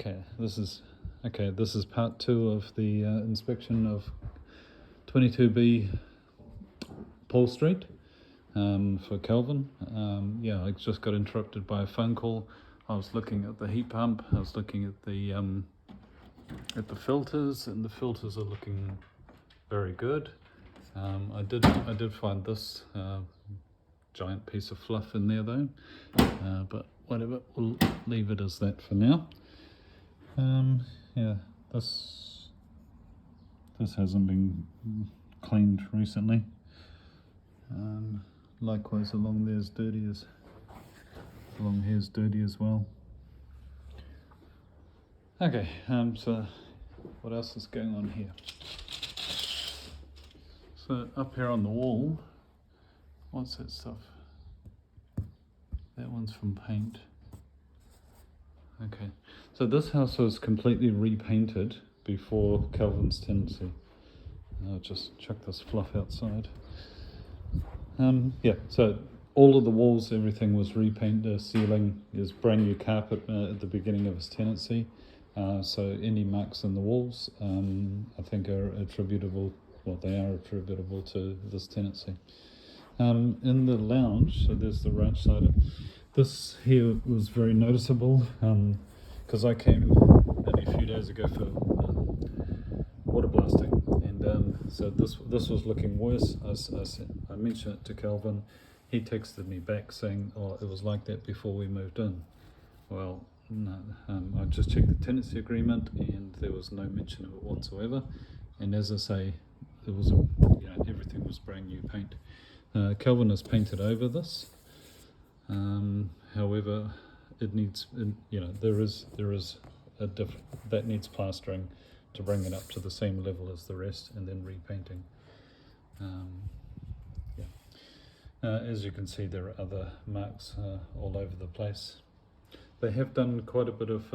Okay, this is part 2 of the inspection of 22B Paul Street for Kelvin. Yeah, I just got interrupted by a phone call. I was looking at the heat pump. I was looking at the filters, and the filters are looking very good. I did find this giant piece of fluff in there though, but whatever, we'll leave it as that for now. Yeah, this hasn't been cleaned recently. Likewise, along here's dirty as well. Okay, so what else is going on here? So up here on the wall, what's that stuff? That one's from paint. Okay, so this house was completely repainted before Kelvin's tenancy. I'll just chuck this fluff outside. Yeah, so all of the walls, everything was repainted. The ceiling is brand new carpet at the beginning of his tenancy. So any marks in the walls, I think are attributable. Well, they are attributable to this tenancy. In the lounge, so there's the right side. This here was very noticeable because I came only a few days ago for water blasting, and so this was looking worse. I mentioned it to Kelvin. He texted me back saying, "Oh, it was like that before we moved in." Well, no, I just checked the tenancy agreement, and there was no mention of it whatsoever. And as I say, it was everything was brand new paint. Kelvin has painted over this. However, it needs, there is a that needs plastering to bring it up to the same level as the rest, and then repainting. As you can see, there are other marks all over the place. They have done quite a bit of,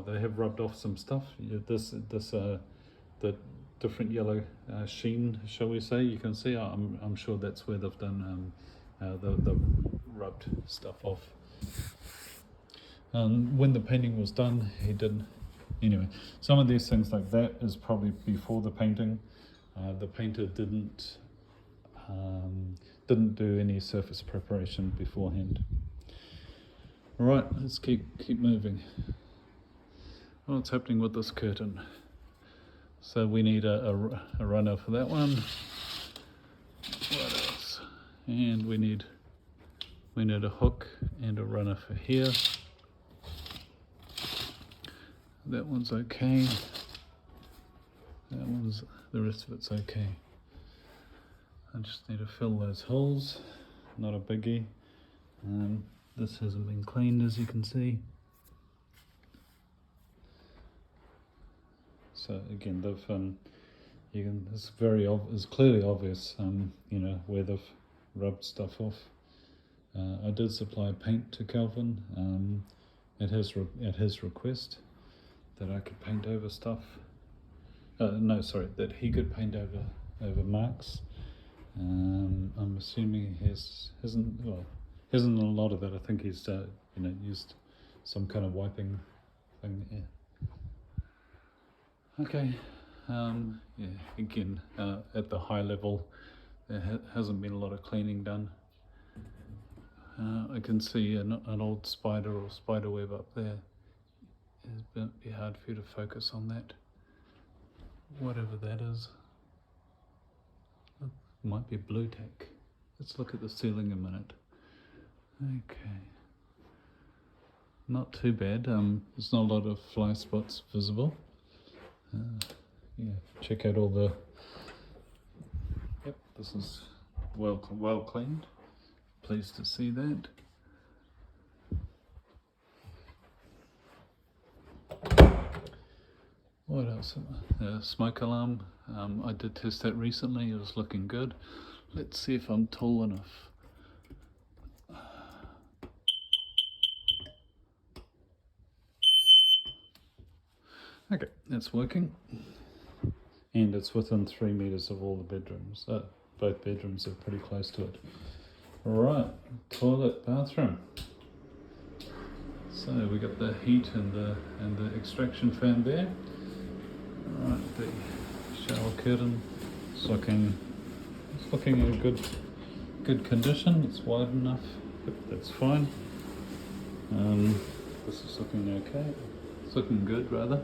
they have rubbed off some stuff. The different yellow sheen, shall we say, you can see, I'm sure that's where they've done, they've rubbed stuff off. When the painting was done, he did, anyway, some of these things like that is probably before the painting. The painter didn't do any surface preparation beforehand. All right, let's keep moving. What's happening with this curtain? So we need a runner for that one. What else? And we need a hook and a runner for here. That one's okay. The rest of it's okay. I just need to fill those holes. Not a biggie. This hasn't been cleaned, as you can see. So again, it's clearly obvious, where they've rubbed stuff off. I did supply paint to Kelvin at his request that I could paint over stuff. That he could paint over marks. I'm assuming he hasn't a lot of that. I think he's used some kind of wiping thing. Yeah. Okay. Again, at the high level, there hasn't been a lot of cleaning done. I can see an old spider or spider web up there. It'd be hard for you to focus on that. Whatever that is. It might be blue tack. Let's look at the ceiling a minute. Okay. Not too bad. There's not a lot of fly spots visible. Check out all the. Yep, this is well cleaned. Pleased to see that. What else? Smoke alarm. I did test that recently. It was looking good. Let's see if I'm tall enough. Okay, that's working. And it's within 3 meters of all the bedrooms. Both bedrooms are pretty close to it. Right, toilet, bathroom. So we got the heat and the extraction fan there. Right, the shower curtain is looking in good condition. It's wide enough. Yep, that's fine. This is looking okay. It's looking good rather.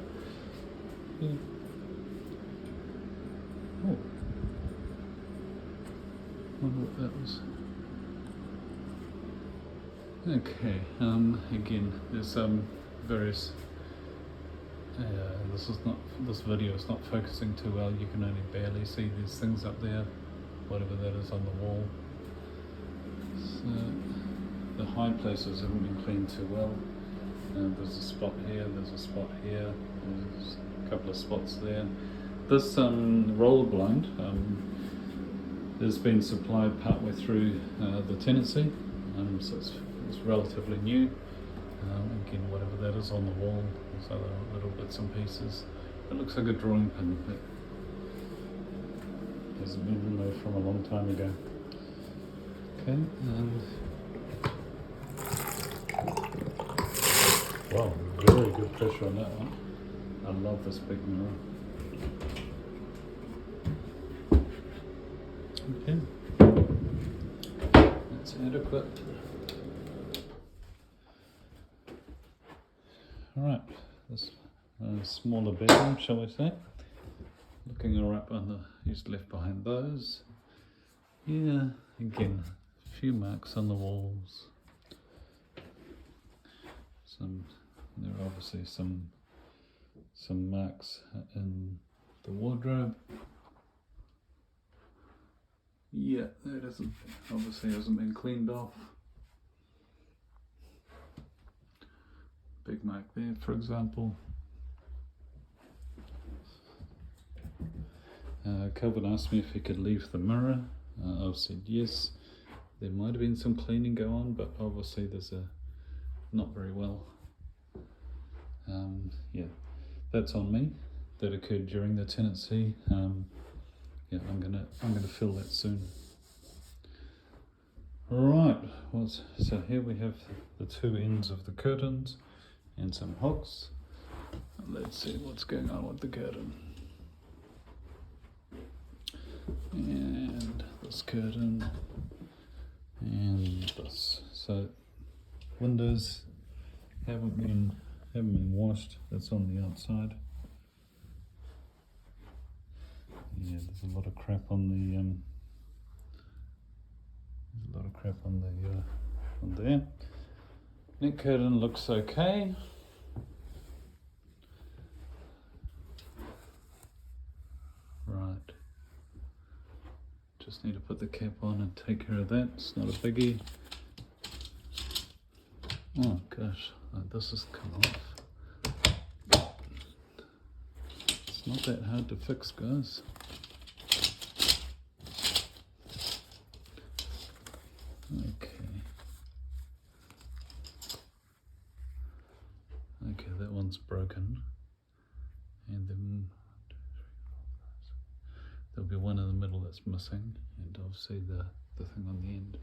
Yeah. Oh, wonder what that was. Okay. Again, there's various. This video is not focusing too well. You can only barely see these things up there, whatever that is on the wall. So the high places haven't been cleaned too well. There's a spot here, there's a spot here, there's a couple of spots there. This roller blind has been supplied partway through the tenancy, so it's relatively new. Again, whatever that is on the wall, there's other little bits and pieces. It looks like a drawing pin that hasn't been removed from a long time ago. Okay, wow, very good pressure on that one. I love this big mirror. Okay, that's adequate. Alright, this smaller bedroom, shall we say. Looking alright on the, he's left behind those. Yeah, again, a few marks on the walls. There are obviously some marks in the wardrobe. Yeah, that obviously hasn't been cleaned off. Big mark there, for example. Kelvin asked me if he could leave the mirror. I've said yes. There might have been some cleaning go on, but obviously there's not very well. Yeah, that's on me. That occurred during the tenancy. Yeah, I'm gonna fill that soon. Right. So here we have the two ends of the curtains and some hooks. Let's see what's going on with the curtain. And this curtain and this. So windows haven't been washed. That's on the outside. Yeah, there's a lot of crap on the on there. Neck curtain looks okay. Right. Just need to put the cap on and take care of that. It's not a biggie. Oh gosh, this has come off. It's not that hard to fix, guys. Okay, that one's broken. And then there'll be one in the middle that's missing, and obviously the thing on the end.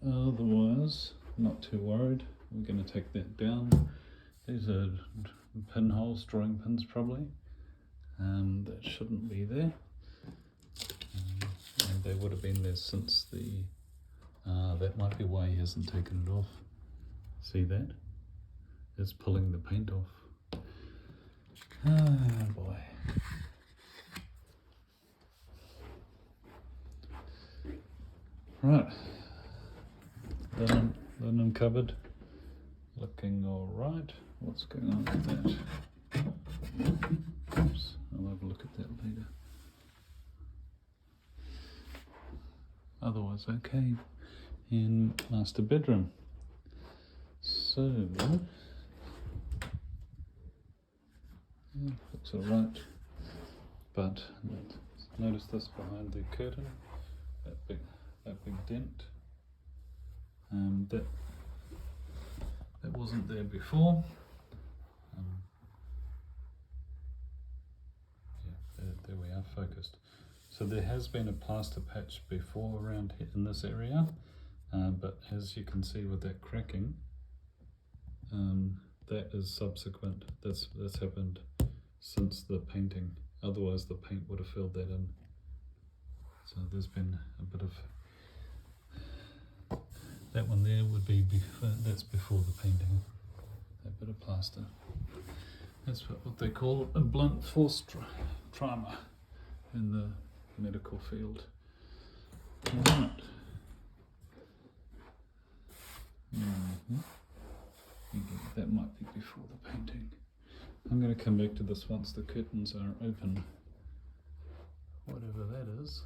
Otherwise, not too worried. We're going to take that down. These are pinholes, drawing pins probably. That shouldn't be there. And they would have been there since the... that might be why he hasn't taken it off. See that? It's pulling the paint off. Ah, boy. Right. Linen cupboard. Looking alright. What's going on with that? Oops, I'll have a look at that later. Otherwise okay. In master bedroom. So yeah, looks alright. But notice this behind the curtain, that big dent. That wasn't there before. Yeah, there we are, focused. So there has been a plaster patch before around here in this area, but as you can see with that cracking, that is subsequent. That's happened since the painting. Otherwise the paint would have filled that in. So there's been a bit of, that one there would be before, that's before the painting. That bit of plaster. That's what they call a blunt force trauma in the medical field. Right. That might be before the painting. I'm going to come back to this once the curtains are open. Whatever that is.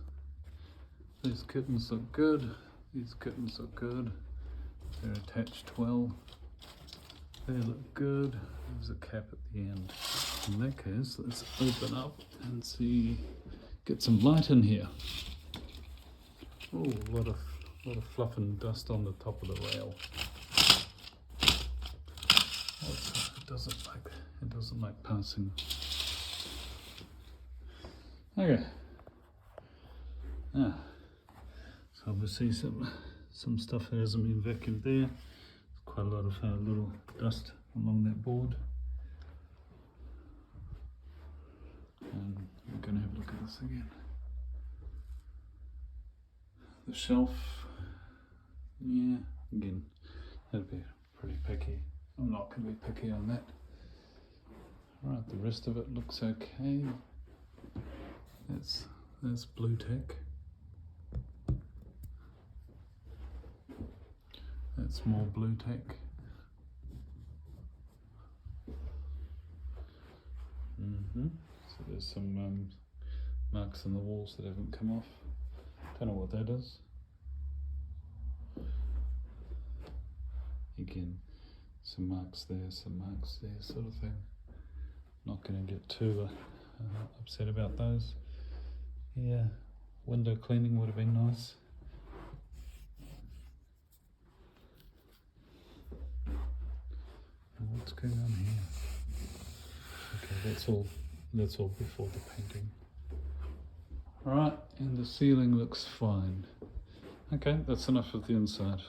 These curtains look good. These curtains look good. They're attached well. They look good. There's a cap at the end. In that case, let's open up and see, get some light in here. Oh, a lot of fluff and dust on the top of the rail. It doesn't like passing. Okay. So obviously some stuff that hasn't been vacuumed there. Quite a lot of little dust along that board. And we're going to have a look at this again. The shelf, yeah, again, that'd be pretty picky. I'm not going to be picky on that. Right, the rest of it looks okay. That's blue tack. That's more blue tack. So there's some marks in the walls that haven't come off. Don't know what that is. Again, some marks there, sort of thing. Not going to get too upset about those. Yeah, window cleaning would have been nice. What's going on here? Okay, that's all before the painting. Alright, and the ceiling looks fine. Okay, that's enough of the inside.